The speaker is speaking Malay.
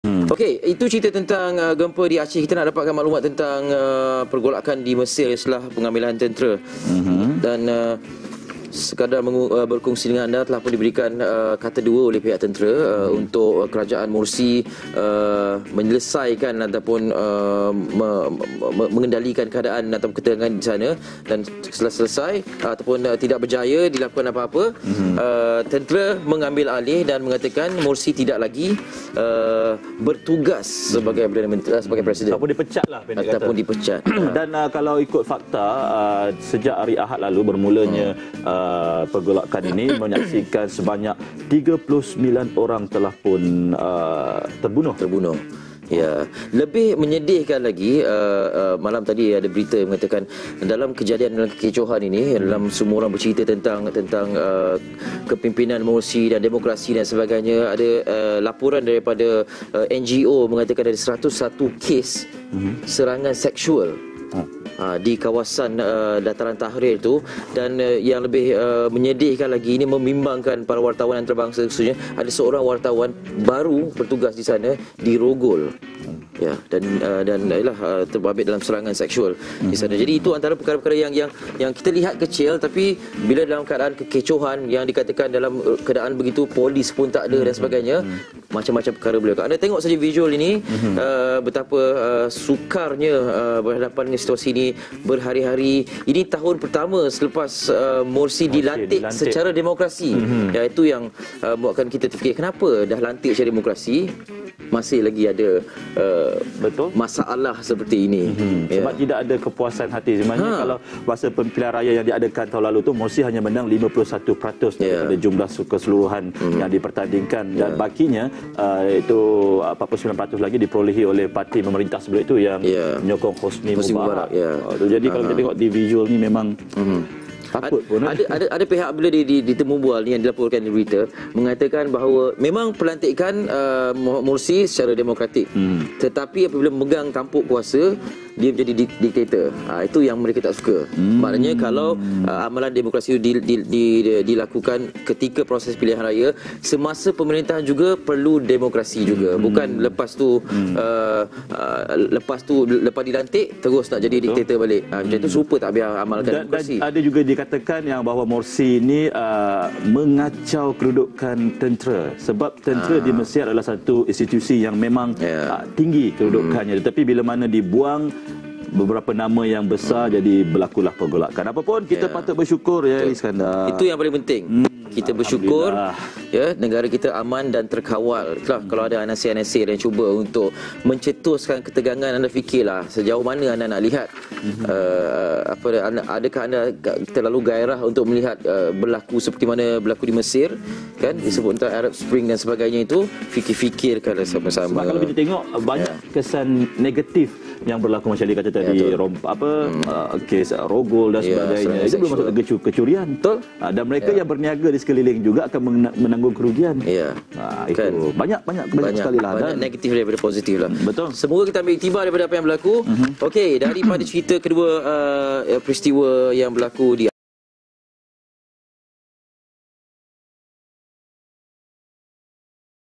Okey, itu cerita tentang gempa di Aceh. Kita nak dapatkan maklumat tentang pergolakan di Mesir setelah pengambilan tentera. Dan sekadar berkongsi dengan anda, telah pun diberikan kata dua oleh pihak tentera untuk kerajaan Morsi menyelesaikan ataupun mengendalikan keadaan atau ketegangan di sana. Dan setelah selesai ataupun tidak berjaya dilakukan apa-apa, tentera mengambil alih dan mengatakan Morsi tidak lagi bertugas sebagai Perdana Menteri, sebagai Presiden. Ataupun dipecat lah, pendek kata. Ataupun dipecat. Dan kalau ikut fakta, sejak hari Ahad lalu bermulanya pergolakan ini, menyaksikan sebanyak 39 orang telah pun terbunuh. Ya, lebih menyedihkan lagi, malam tadi ada berita yang mengatakan dalam kejadian dalam kekecohan ini, dalam semua orang bercerita tentang kepimpinan Morsi dan demokrasi dan sebagainya, ada laporan daripada NGO mengatakan ada 101 kes serangan seksual di kawasan dataran Tahrir itu. Dan yang lebih menyedihkan lagi, ini membimbangkan para wartawan antarabangsa, khususnya ada seorang wartawan baru bertugas di sana dirogol. Ya, dan ialah terbabit dalam serangan seksual di sana. Jadi itu antara perkara-perkara yang kita lihat kecil, tapi bila dalam keadaan kekecohan yang dikatakan dalam keadaan begitu, polis pun tak ada dan sebagainya, macam-macam perkara boleh. Anda tengok saja visual ini, betapa sukarnya berhadapan dengan situasi ini berhari-hari. Ini tahun pertama selepas Morsi dilantik secara demokrasi. Ya, itu yang buatkan kita terfikir, kenapa dah lantik secara demokrasi masih lagi ada masalah seperti ini. Sebab tidak ada kepuasan hati. Sebenarnya kalau masa pemilihan raya yang diadakan tahun lalu tu, Morsi hanya menang 51% daripada jumlah keseluruhan yang dipertandingkan. Dan bakinya itu 49% lagi diperolehi oleh parti pemerintah sebelum itu yang menyokong Hosni Mubarak. Jadi kalau kita tengok di visual ni memang ada pihak bila ditemu bual ni yang dilaporkan di berita mengatakan bahawa memang pelantikan Morsi secara demokratik, tetapi apabila memegang tampuk kuasa dia menjadi diktator. Itu yang mereka tak suka. Maknanya kalau amalan demokrasi dilakukan ketika proses pilihan raya, semasa pemerintahan juga perlu demokrasi juga. Bukan lepas tu lepas dilantik terus nak jadi diktator balik. Macam itu serupa tak biar amalkan demokrasi. Dan ada juga dikatakan yang bahawa Morsi ini mengacau kedudukan tentera, sebab tentera di Mesir adalah satu institusi yang memang tinggi kedudukannya, tetapi bila mana dibuang beberapa nama yang besar, jadi berlakulah pergolakan. Apapun kita patut bersyukur, ya Iskandar. Itu yang paling penting. Kita bersyukur ya negara kita aman dan terkawal. Kalau ada anasir-anasir yang cuba untuk mencetuskan ketegangan, anda fikirlah sejauh mana anda nak lihat. Adakah anda terlalu gairah untuk melihat berlaku seperti mana berlaku di Mesir, kan, disebut tentang Arab Spring dan sebagainya itu. Fikirkanlah sama-sama. Sebab kalau kita tengok banyak kesan negatif yang berlaku, macam dia kata tadi, kes rogol dan sebagainya. Itu belum masuk ke kecurian. Betul. Dan mereka yang berniaga di sekeliling juga akan menanggung kerugian. Itu kan banyak sekali lah. Banyak negatif daripada positif lah. Betul. Semoga kita ambil iktibar daripada apa yang berlaku. Okey, daripada cerita kedua peristiwa yang berlaku di